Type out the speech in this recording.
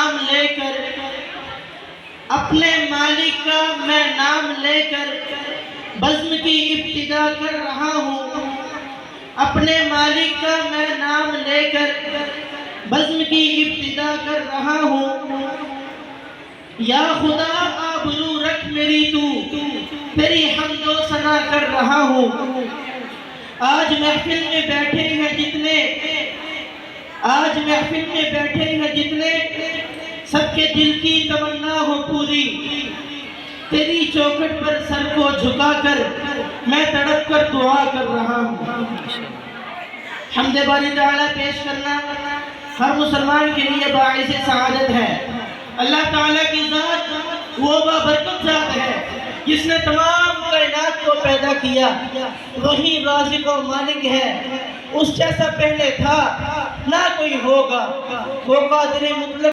نام لے کر، اپنے مالک کا میں نام لے کر بزم کی ابتدا کر رہا ہوں، اپنے مالک کا میں نام لے کر بزم کی ابتدا کر رہا ہوں۔ یا خدا آبرو رکھ میری تو، تیری حمد و ثنا کر رہا ہوں۔ آج محفل میں بیٹھے ہیں جتنے، آج محفل میں بیٹھے ہیں جتنے، سب کے دل کی تمنا ہو پوری، تیری چوکھٹ پر سر کو جھکا کر میں تڑپ کر دعا کر رہا ہوں۔ حمد باری تعالیٰ پیش کرنا ہر مسلمان کے لیے باعث سعادت ہے۔ اللہ تعالیٰ کی ذات وہ بابرکت ذات ہے جس نے تمام کائنات کو پیدا کیا، وہی رازق و مالک ہے، اس جیسا پہلے تھا نہ کوئی ہوگا، وہ قادر مطلق